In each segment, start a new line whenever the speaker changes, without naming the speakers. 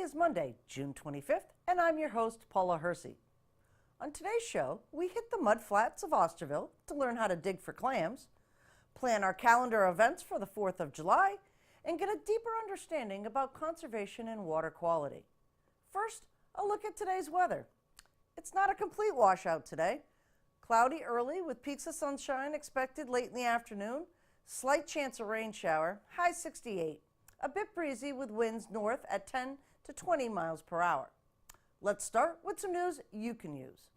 is Monday, June 25th, and I'm your host, Paula Hersey. On today's show, we hit the mud flats of Osterville to learn how to dig for clams, plan our calendar events for the 4th of July, and get a deeper understanding about conservation and water quality. First, a look at today's weather. It's not a complete washout today. Cloudy early with peaks of sunshine expected late in the afternoon. Slight chance of rain shower, high 68. A bit breezy with winds north at 10 to 20 miles per hour. Let's start with some news you can use.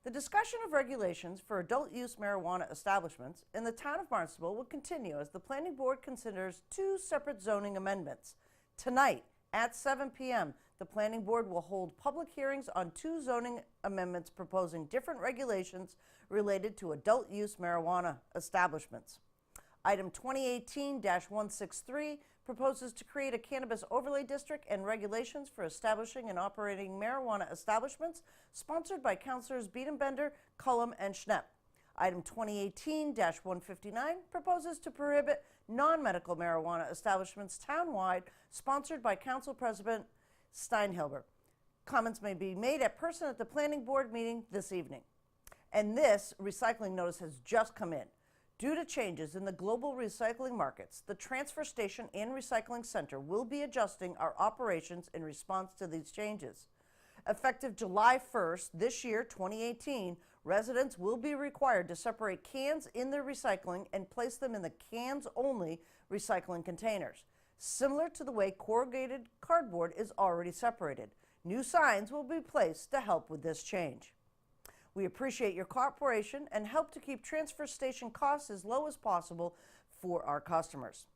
The discussion of regulations for adult use marijuana establishments in the town of Barnstable will continue as the Planning Board considers two separate zoning amendments. Tonight at 7 p.m., the Planning Board will hold public hearings on two zoning amendments proposing different regulations related to adult use marijuana establishments. Item 2018-163 proposes to create a cannabis overlay district and regulations for establishing and operating marijuana establishments, sponsored by Councilors Biedenbender, Cullum, and Schnepp. Item 2018-159 proposes to prohibit non-medical marijuana establishments townwide, sponsored by Council President Steinhilber. Comments may be made at person at the Planning Board meeting this evening. And this recycling notice has just come in. Due to changes in the global recycling markets, the transfer station and recycling center will be adjusting our operations in response to these changes. Effective July 1st this year, 2018, residents will be required to separate cans in their recycling and place them in the cans-only recycling containers, similar to the way corrugated cardboard is already separated. New signs will be placed to help with this change. We appreciate your cooperation and help to keep transfer station costs as low as possible for our customers.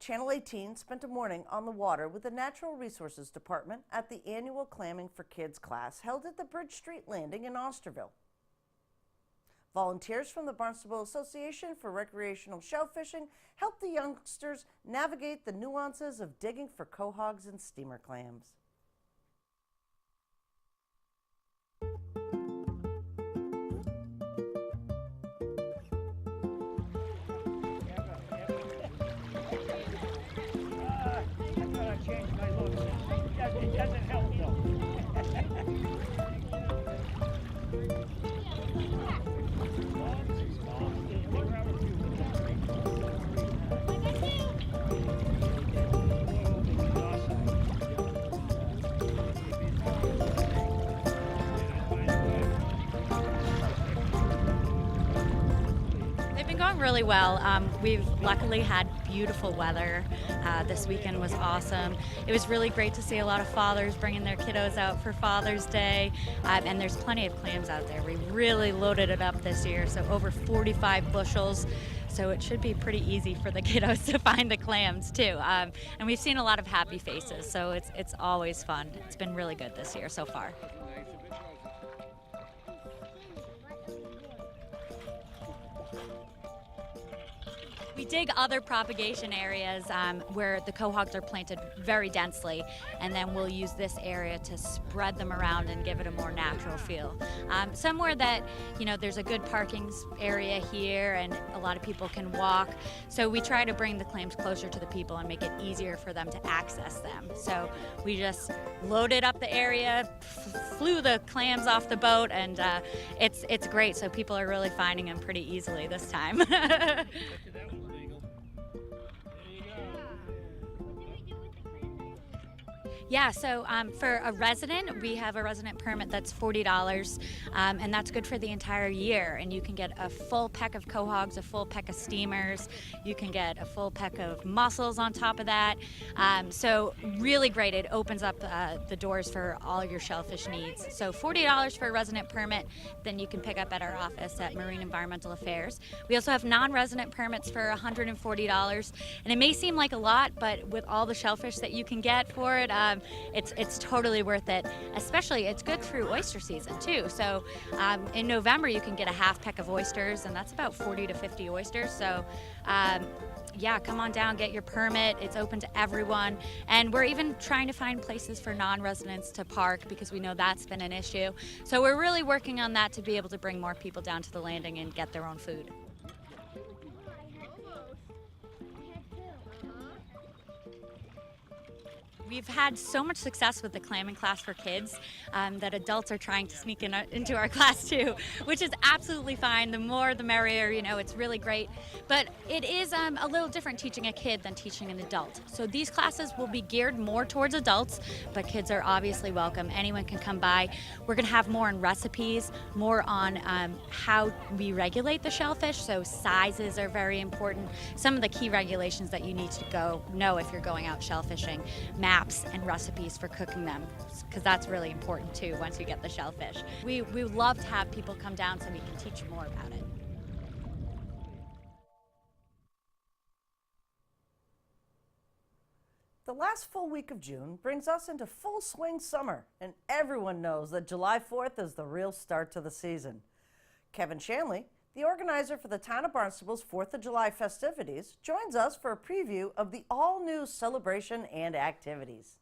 Channel 18 spent a morning on the water with the Natural Resources Department at the annual Clamming for Kids class held at the Bridge Street Landing in Osterville. Volunteers from the Barnstable Association for Recreational Shellfishing helped the youngsters navigate the nuances of digging for quahogs and steamer clams.
It doesn't help though.
They've been going really well. We've luckily had beautiful weather. This weekend was awesome. It was really great to see a lot of fathers bringing their kiddos out for Father's Day, and there's plenty of clams out there. We really loaded it up this year, so over 45 bushels. So it should be pretty easy for the kiddos to find the clams too. And we've seen a lot of happy faces, so it's always fun. It's been really good this year so far. We dig other propagation areas where the quahogs are planted very densely, and then we'll use this area to spread them around and give it a more natural feel. Somewhere that, there's a good parking area here and a lot of people can walk, so we try to bring the clams closer to the people and make it easier for them to access them. So we just loaded up the area, flew the clams off the boat, and it's great, so people are really finding them pretty easily this time. Yeah, so for a resident, we have a resident permit that's $40, and that's good for the entire year. And you can get a full peck of quahogs, a full peck of steamers. You can get a full peck of mussels on top of that. So really great. It opens up the doors for all your shellfish needs. So $40 for a resident permit, then you can pick up at our office at Marine Environmental Affairs. We also have non-resident permits for $140, and it may seem like a lot, but with all the shellfish that you can get for it, it's totally worth it. Especially, it's good through oyster season too. So in November you can get a half peck of oysters, and that's about 40 to 50 oysters. So yeah, come on down, get your permit. It's open to everyone, and we're even trying to find places for non-residents to park because we know that's been an issue. So we're really working on that to be able to bring more people down to the landing and get their own food. We've had so much success with the clamming class for kids that adults are trying to sneak into our class too, which is absolutely fine. The more the merrier, it's really great. But it is a little different teaching a kid than teaching an adult. So these classes will be geared more towards adults, but kids are obviously welcome. Anyone can come by. We're going to have more on recipes, more on how we regulate the shellfish. So sizes are very important. Some of the key regulations that you need to know if you're going out shellfishing, maps and recipes for cooking them, because that's really important too once you get the shellfish. We would love to have people come down so we can teach you more about it.
The last full week of June brings us into full swing summer, and everyone knows that July 4th is the real start to the season. Kevin Shanley, the organizer for the town of Barnstable's 4th of July festivities, joins us for a preview of the all-new celebration and activities.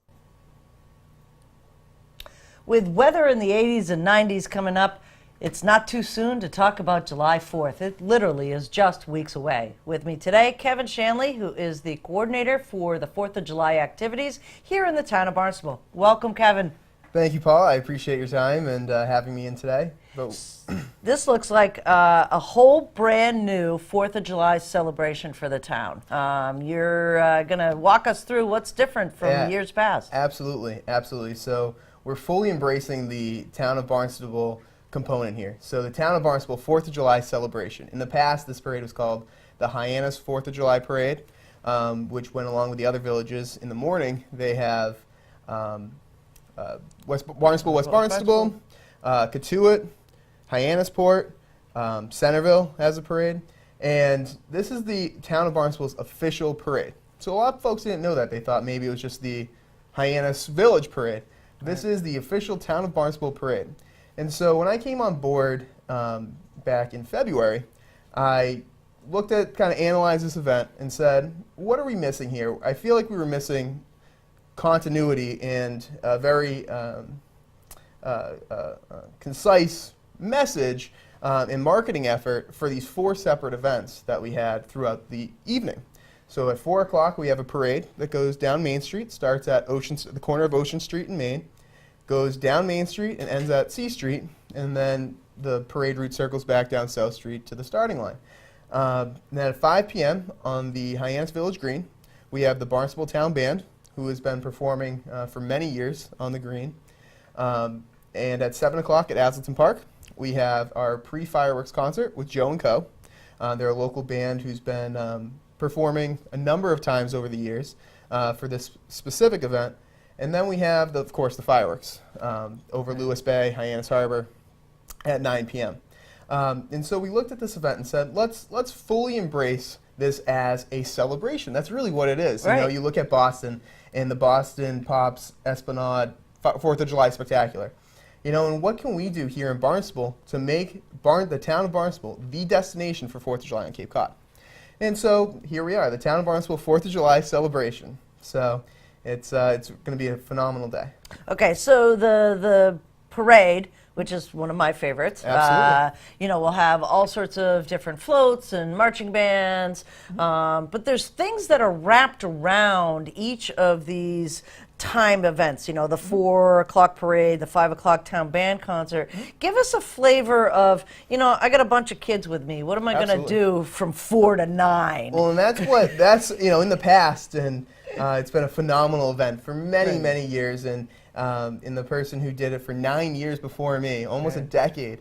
With weather in the 80s and 90s coming up, it's not too soon to talk about July 4th. It literally is just weeks away. With me today, Kevin Shanley, who is the coordinator for the 4th of July activities here in the town of Barnstable. Welcome, Kevin.
Thank you, Paul. I appreciate your time and having me in today.
This looks like a whole brand new 4th of July celebration for the town. You're going to walk us through what's different from years past.
Absolutely, absolutely. So we're fully embracing the town of Barnstable component here. So the town of Barnstable 4th of July celebration. In the past, this parade was called the Hyannis 4th of July Parade, which went along with the other villages. In the morning, they have Barnstable, West Barnstable, Cotuit, Hyannisport, Centerville has a parade, and this is the town of Barnstable's official parade. So a lot of folks didn't know that. They thought maybe it was just the Hyannis Village Parade. This is the official town of Barnstable parade. And so when I came on board back in February, I looked at, kind of analyzed this event and said, what are we missing here? I feel like we were missing continuity and a very concise message and marketing effort for these 4 separate events that we had throughout the evening. So at 4 o'clock we have a parade that goes down Main Street, starts at the corner of Ocean Street and Main, goes down Main Street and ends at C Street, and then the parade route circles back down South Street to the starting line. And then at 5 p.m. on the Hyannis Village Green, we have the Barnstable Town Band, who has been performing for many years on the green. And at 7 o'clock at Aselton Park, we have our pre-fireworks concert with Joe & Co. They're a local band who's been performing a number of times over the years for this specific event. And then we have, of course, the fireworks over Lewis Bay, Hyannis Harbor at 9 p.m. And so we looked at this event and said, let's fully embrace this as a celebration. That's really what it is.
Right.
You look at Boston and the Boston Pops Esplanade 4th of July Spectacular. And what can we do here in Barnstable to make the town of Barnstable the destination for 4th of July on Cape Cod? And so here we are, the town of Barnstable 4th of July celebration. So it's going to be a phenomenal day.
Okay, so the parade, which is one of my favorites.
Absolutely.
We'll have all sorts of different floats and marching bands, but there's things that are wrapped around each of these time events, the 4 o'clock parade, the 5 o'clock town band concert. Give us a flavor of, I got a bunch of kids with me. What am I going to do from 4 to 9?
Well, and that's in the past, and it's been a phenomenal event for many years, and the person who did it for 9 years before me, almost a decade,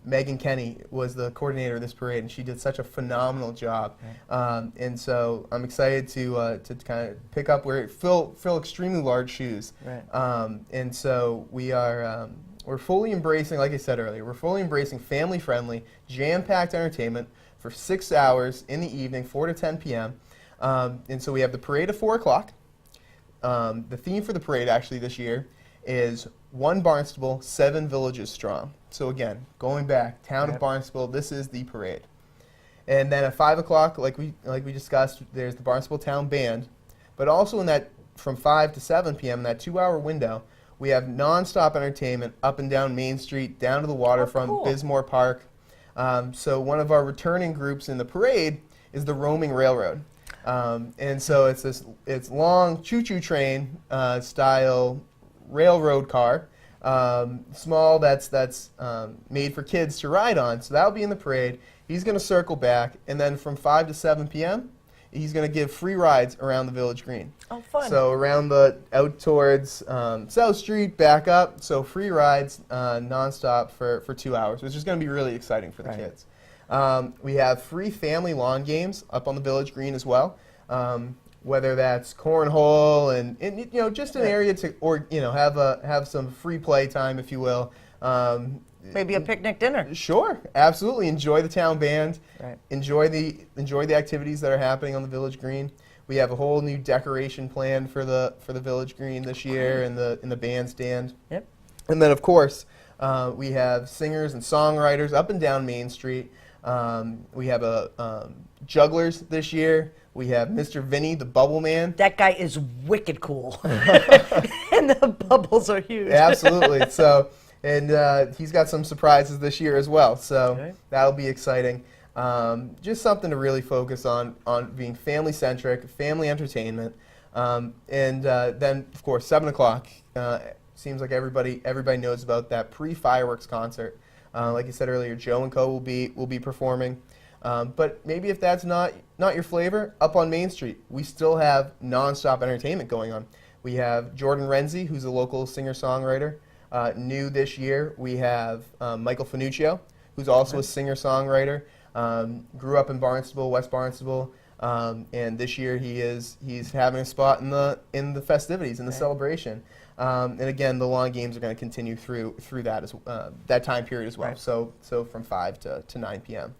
Megan Kenny was the coordinator of this parade, and she did such a phenomenal job. And so I'm excited to kind of pick up where it fill extremely large shoes. And so we're fully embracing, like I said earlier, we're fully embracing family-friendly, jam-packed entertainment for 6 hours in the evening, 4 to 10 p.m. And so we have the parade at 4 o'clock. The theme for the parade actually this year is One Barnstable, 7 Villages Strong. So again, going back, town of Barnstable, this is the parade. And then at 5 o'clock, like we discussed, there's the Barnstable Town Band. But also in that, from 5 to 7 p.m., in that 2-hour window, we have nonstop entertainment up and down Main Street, down to the waterfront, Bismore Park. So one of our returning groups in the parade is the Roaming Railroad. And so it's long choo-choo train style railroad car, small, that's made for kids to ride on. So that'll be in the parade. He's going to circle back, and then from 5 to 7 p.m., he's going to give free rides around the Village Green.
Oh, fun.
So around out towards South Street, back up. So free rides nonstop for 2 hours, which is going to be really exciting for the kids. We have free family lawn games up on the Village Green as well. Whether that's cornhole and just an area to have some free play time, if you will.
Maybe a picnic dinner.
Sure, absolutely. Enjoy the town band.
Right.
Enjoy the activities that are happening on the Village Green. We have a whole new decoration plan for the Village Green this year in the bandstand.
Yep.
And then of course we have singers and songwriters up and down Main Street. We have jugglers this year. We have Mr. Vinny, the Bubble Man.
That guy is wicked cool. And the bubbles are huge.
Absolutely. So, and he's got some surprises this year as well. So
Okay.
that'll be exciting. Just something to really focus on being family-centric, family entertainment. And then, of course, 7 o'clock. Seems like everybody knows about that pre-fireworks concert. Like you said earlier, Joe and Co. will be performing. But maybe if that's not your flavor, up on Main Street, we still have nonstop entertainment going on. We have Jordan Renzi, who's a local singer-songwriter. New this year, we have Michael Finuccio, who's also a singer-songwriter. Grew up in Barnstable, West Barnstable, and this year he's having a spot in the festivities, in the celebration. And again, the lawn games are going to continue through that time period as well.
Right.
So from 5 to 9 p.m.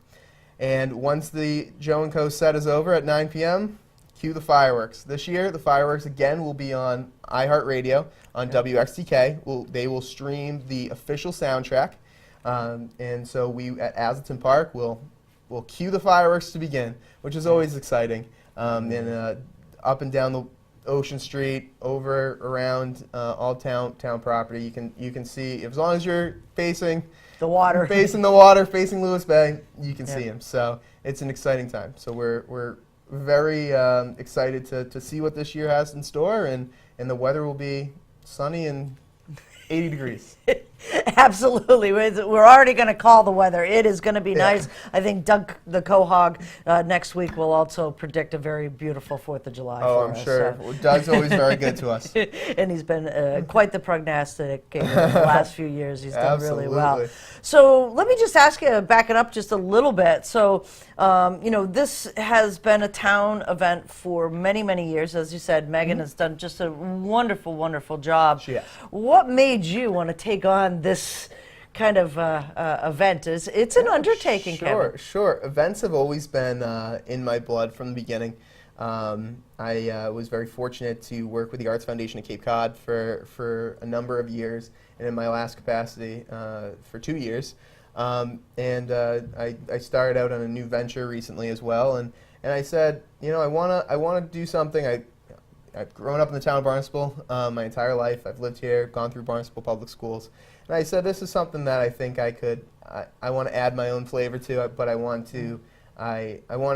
And once the Joe and Co. set is over at 9 p.m., cue the fireworks. This year, the fireworks again will be on iHeartRadio, on WXTK. They will stream the official soundtrack. And so we at Azleton Park will cue the fireworks to begin, which is always exciting. And up and down the Ocean Street, over around all town property, you can see, as long as you're facing
The water.
facing the water, facing Lewis Bay, you can see them. So it's an exciting time. So we're very excited to see what this year has in store, and the weather will be sunny and 80 degrees.
Absolutely. We're already going to call the weather. It is going to be nice. I think Doug the Quahog next week will also predict a very beautiful 4th of July
Oh,
for
I'm
us.
sure.
So.
Well, Doug's always very good to us.
And he's been quite the prognostic in the last few years. He's done really well.
Absolutely.
So let me just ask you, back it up just a little bit. So, this has been a town event for many, many years. As you said, Megan has done just a wonderful, wonderful job.
She has.
What made you want to take on this kind of event? It's an undertaking, Kevin.
Sure. Events have always been in my blood from the beginning. I was very fortunate to work with the Arts Foundation of Cape Cod for a number of years, and in my last capacity for 2 years. I started out on a new venture recently as well, and I said, I want to do something. I've grown up in the town of Barnstable my entire life. I've lived here, gone through Barnstable Public Schools, and I said this is something that I think I want to add my own flavor to it, but I want to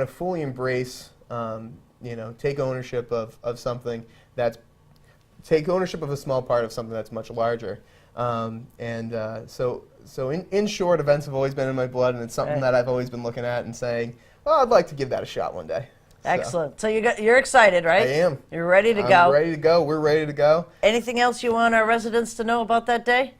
fully embrace, take ownership of something take ownership of a small part of something that's much larger. So in short, events have always been in my blood, and it's something that I've always been looking at and saying, well, I'd like to give that a shot one day.
Excellent. So you're excited, right?
I am.
You're ready to go.
I'm ready to go. We're ready to go.
Anything else you want our residents to know about that day?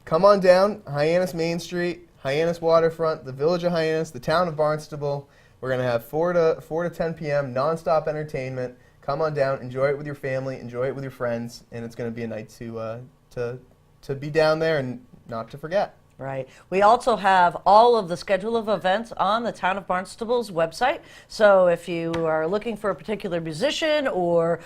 Come on down, Hyannis Main Street, Hyannis Waterfront, the Village of Hyannis, the town of Barnstable. We're going to have 4 to 10 p.m. nonstop entertainment. Come on down, enjoy it with your family, enjoy it with your friends, and it's going to be a night to be down there and not to forget.
Right. We also have all of the schedule of events on the Town of Barnstable's website. So if you are looking for a particular musician or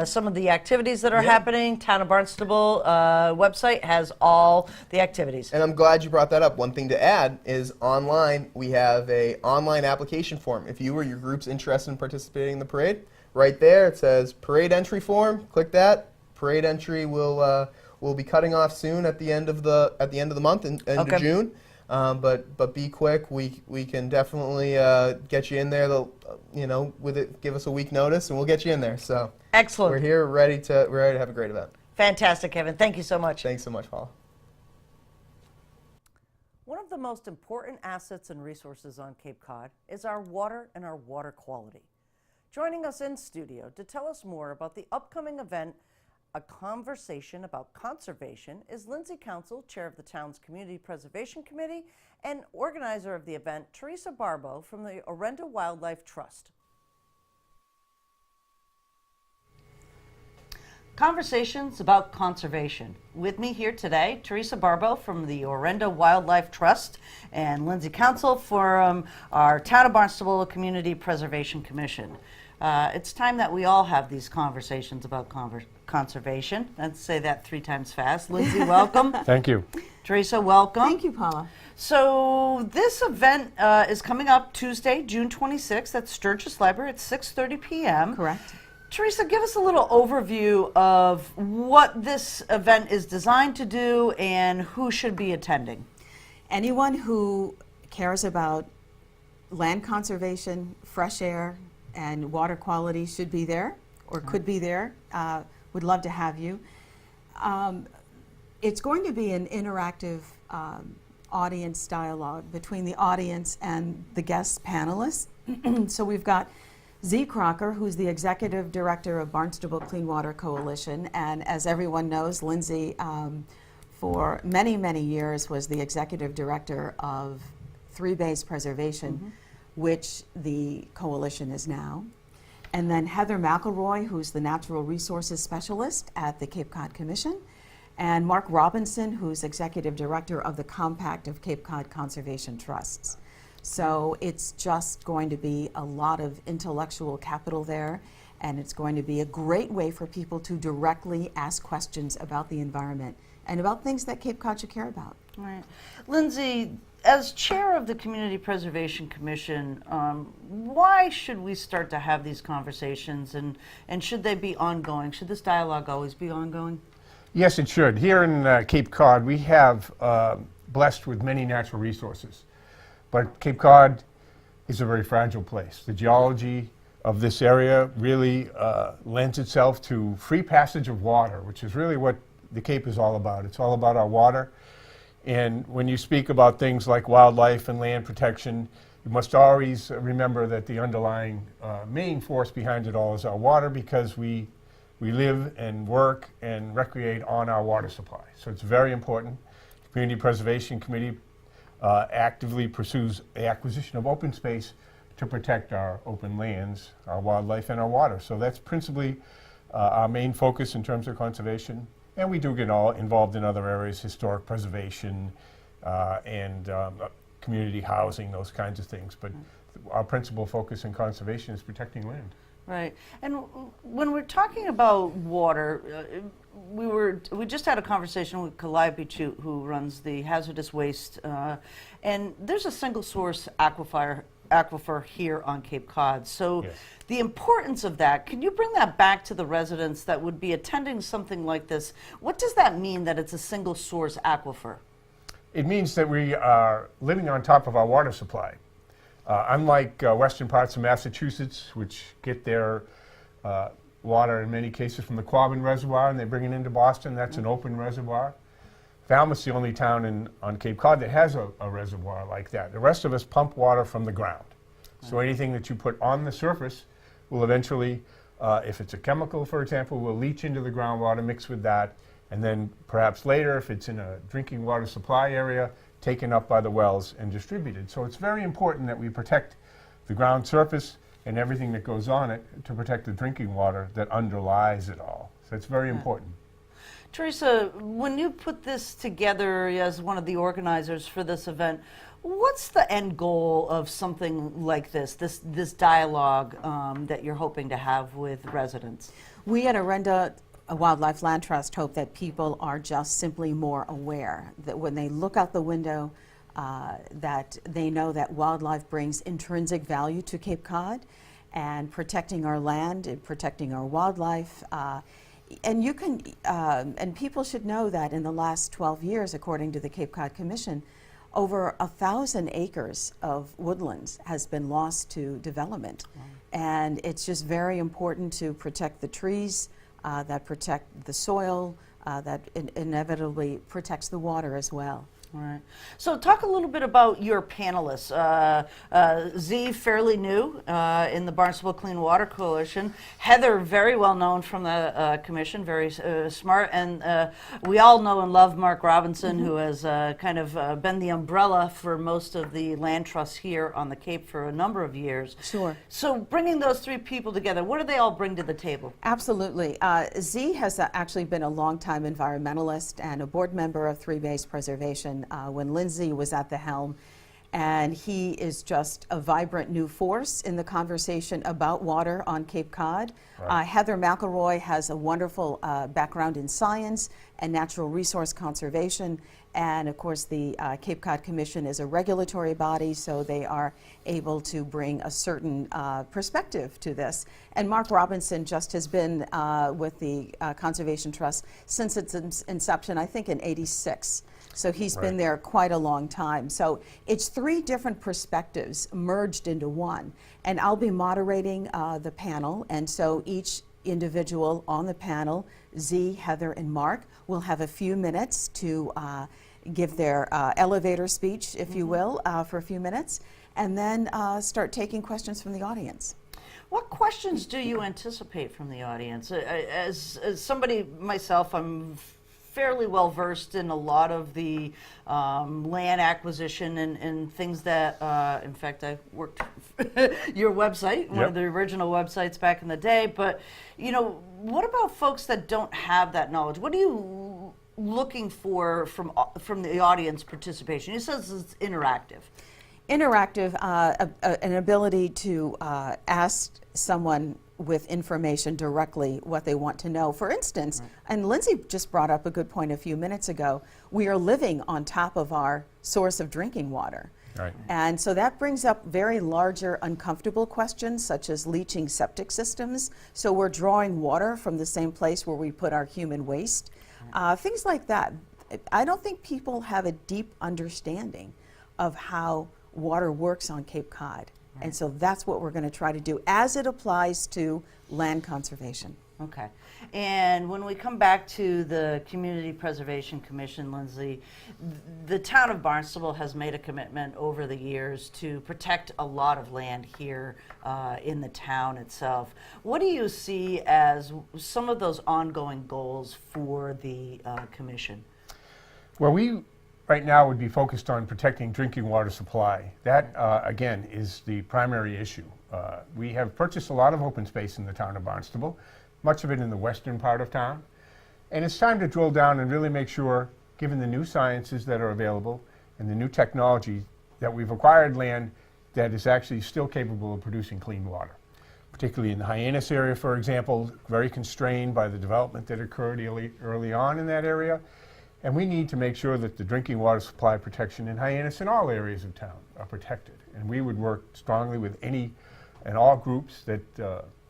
some of the activities that are happening, Town of Barnstable website has all the activities.
And I'm glad you brought that up. One thing to add is online, we have an online application form. If you or your group's interested in participating in the parade, right there it says parade entry form. Click that. Parade entry will be cutting off soon at the end of the month in June. but be quick. We can definitely get you in there. With it, give us a week notice, and we'll get you in there. So
Excellent.
we're here, ready to have a great event.
Fantastic, Kevin. Thank you so much.
Thanks so much, Paula.
One of the most important assets and resources on Cape Cod is our water and our water quality. Joining us in studio to tell us more about the upcoming event, A Conversation About Conservation, is Lindsay Council, chair of the town's Community Preservation Committee, and organizer of the event, Teresa Barbo from the Orenda Wildlife Trust. Conversations about conservation. With me here today, Teresa Barbo from the Orenda Wildlife Trust and Lindsay Council from our Town of Barnstable Community Preservation Commission. It's time that we all have these conversations about conservation. Let's say that 3 times fast. Lindsay, welcome.
Thank you.
Teresa, welcome.
Thank you, Paula.
So this event is coming up Tuesday, June 26th at Sturgis Library at 6:30 p.m.
Correct.
Teresa, give us a little overview of what this event is designed to do and who should be attending.
Anyone who cares about land conservation, fresh air, and water quality should be there or could be there. Would love to have you. It's going to be an interactive audience dialogue between the audience and the guest panelists. So we've got Z. Crocker, who's the Executive Director of Barnstable Clean Water Coalition, and as everyone knows, Lindsay, for many, many years, was the Executive Director of Three Bays Preservation, which the coalition is now. And then Heather McElroy, who's the Natural Resources Specialist at the Cape Cod Commission, and Mark Robinson, who's Executive Director of the Compact of Cape Cod Conservation Trusts. So it's just going to be a lot of intellectual capital there, and it's going to be a great way for people to directly ask questions about the environment and about things that Cape Cod should care about.
Right. Lindsay, as chair of the Community Preservation Commission, why should we start to have these conversations, and should they be ongoing? Should this dialogue always be ongoing?
Yes, it should. Here in Cape Cod, we have blessed with many natural resources. But Cape Cod is a very fragile place. The geology of this area really lends itself to free passage of water, which is really what the Cape is all about. It's all about our water. And when you speak about things like wildlife and land protection, you must always remember that the underlying main force behind it all is our water, because we live and work and recreate on our water supply. So it's very important. The Community Preservation Committee actively pursues the acquisition of open space to protect our open lands, our wildlife, and our water. So that's principally our main focus in terms of conservation. And we do get all involved in other areas, historic preservation and community housing, those kinds of things. But our principal focus in conservation is protecting land.
Right. And when we're talking about water, we just had a conversation with Calliope Chute, who runs the hazardous waste, and there's a single source aquifer here on Cape Cod. So
Yes.
the importance of that, can you bring that back to the residents that would be attending something like this? What does that mean, that it's a single source aquifer?
It means that we are living on top of our water supply. Unlike western parts of Massachusetts, which get their water in many cases from the Quabbin Reservoir and they bring it into Boston, that's an open reservoir. Falmouth's the only town on Cape Cod that has a reservoir like that. The rest of us pump water from the ground. So anything that you put on the surface will eventually, if it's a chemical, for example, will leach into the groundwater, mix with that, and then perhaps later, if it's in a drinking water supply area, taken up by the wells and distributed. So it's very important that we protect the ground surface and everything that goes on it to protect the drinking water that underlies it all. So it's very important.
Teresa, when you put this together as one of the organizers for this event, what's the end goal of something like this dialogue that you're hoping to have with residents?
We at Orenda Wildlife Land Trust hope that people are just simply more aware that when they look out the window, that they know that wildlife brings intrinsic value to Cape Cod, and protecting our land and protecting our wildlife. And you can, and people should know that in the last 12 years, according to the Cape Cod Commission, over 1,000 acres of woodlands has been lost to development. And it's just very important to protect the trees, that protect the soil, that inevitably protects the water as well.
All right. So talk a little bit about your panelists. Z, fairly new in the Barnstable Clean Water Coalition. Heather, very well known from the commission, very smart. And we all know and love Mark Robinson, who has kind of been the umbrella for most of the land trusts here on the Cape for a number of years.
Sure.
So bringing those three people together, what do they all bring to the table?
Absolutely. Z has actually been a longtime environmentalist and a board member of Three Bays Preservation when Lindsay was at the helm. And he is just a vibrant new force in the conversation about water on Cape Cod.
Right.
Heather McElroy has a wonderful background in science and natural resource conservation. And of course, the Cape Cod Commission is a regulatory body, so they are able to bring a certain perspective to this. And Mark Robinson just has been with the Conservation Trust since its inception, I think in '86. So he's been there quite a long time. So it's three different perspectives merged into one. And I'll be moderating the panel. And so each individual on the panel, Z, Heather, and Mark, will have a few minutes to give their elevator speech, if you will, for a few minutes, and then start taking questions from the audience.
What questions do you anticipate from the audience? As somebody, myself, I'm fairly well versed in a lot of the land acquisition and things that, in fact, I worked your website, one of the original websites back in the day. But, you know, what about folks that don't have that knowledge? What are you looking for from the audience participation? It says it's interactive.
Interactive, an ability to ask someone with information directly what they want to know. For instance, and Lindsay just brought up a good point a few minutes ago, we are living on top of our source of drinking water.
Right.
And so that brings up very larger, uncomfortable questions such as leaching septic systems. So we're drawing water from the same place where we put our human waste. Things like that. I don't think people have a deep understanding of how water works on Cape Cod. And so that's what we're going to try to do as it applies to land conservation.
Okay. And when we come back to the Community Preservation Commission, Lindsay, the town of Barnstable has made a commitment over the years to protect a lot of land here in the town itself. What do you see as some of those ongoing goals for the commission?
Well, we right now would be focused on protecting drinking water supply. That, again, is the primary issue. We have purchased a lot of open space in the town of Barnstable, much of it in the western part of town. And it's time to drill down and really make sure, given the new sciences that are available and the new technology, that we've acquired land that is actually still capable of producing clean water. Particularly in the Hyannis area, for example, very constrained by the development that occurred early on in that area. And we need to make sure that the drinking water supply protection in Hyannis and all areas of town are protected. And we would work strongly with any and all groups that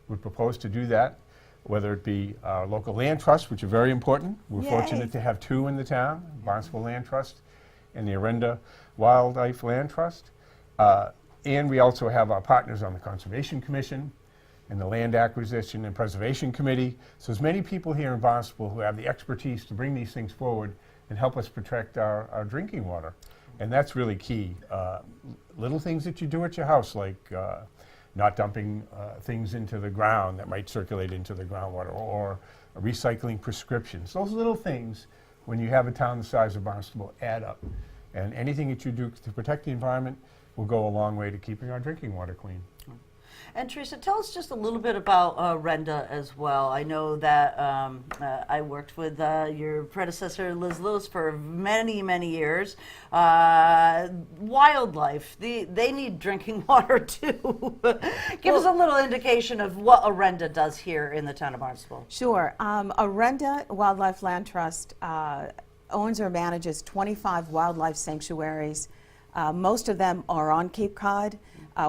would propose to do that, whether it be our local land trusts, which are very important. We're fortunate to have two in the town, Barnstable Land Trust and the Arenda Wildlife Land Trust. And we also have our partners on the Conservation Commission and the Land Acquisition and Preservation Committee. So there's many people here in Barnstable who have the expertise to bring these things forward and help us protect our drinking water. And that's really key. Little things that you do at your house, like not dumping things into the ground that might circulate into the groundwater, or recycling prescriptions. Those little things, when you have a town the size of Barnstable, add up. And anything that you do to protect the environment will go a long way to keeping our drinking water clean.
And Teresa, tell us just a little bit about Renda as well. I know that I worked with your predecessor, Liz Lewis, for many, many years. Wildlife, they need drinking water too. Give us a little indication of what Renda does here in the town of Barnstable.
Sure. Arenda Wildlife Land Trust owns or manages 25 wildlife sanctuaries. Most of them are on Cape Cod.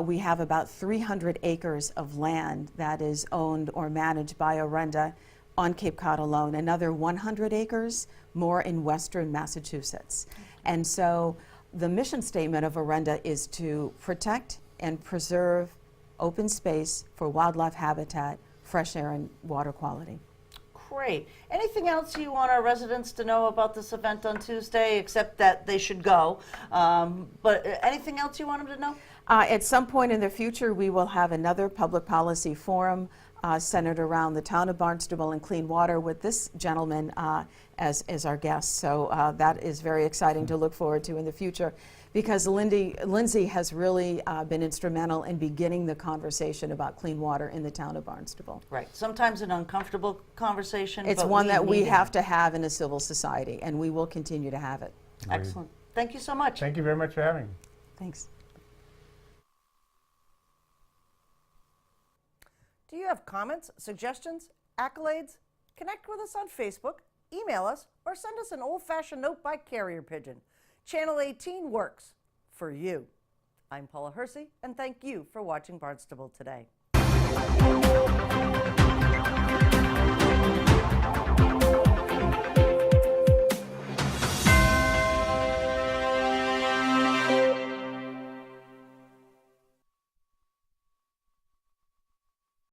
We have about 300 acres of land that is owned or managed by Arenda on Cape Cod alone, another 100 acres more in western Massachusetts. And so the mission statement of Orenda is to protect and preserve open space for wildlife habitat, fresh air, and water quality.
Great. Anything else you want our residents to know about this event on Tuesday, except that they should go? But anything else you want them to know?
At some point in the future, we will have another public policy forum centered around the town of Barnstable and clean water with this gentleman as our guest. So that is very exciting to look forward to in the future, because Lindsay has really been instrumental in beginning the conversation about clean water in the town of Barnstable.
Right. Sometimes an uncomfortable conversation.
It's
but
one that we
need
have
it.
to have in a civil society, and we will continue to have it.
Excellent. Thank you so much.
Thank you very much for having me.
Thanks.
Do you have comments, suggestions, accolades? Connect with us on Facebook, email us, or send us an old-fashioned note by carrier pigeon. Channel 18 works for you. I'm Paula Hersey, and thank you for watching Barnstable Today.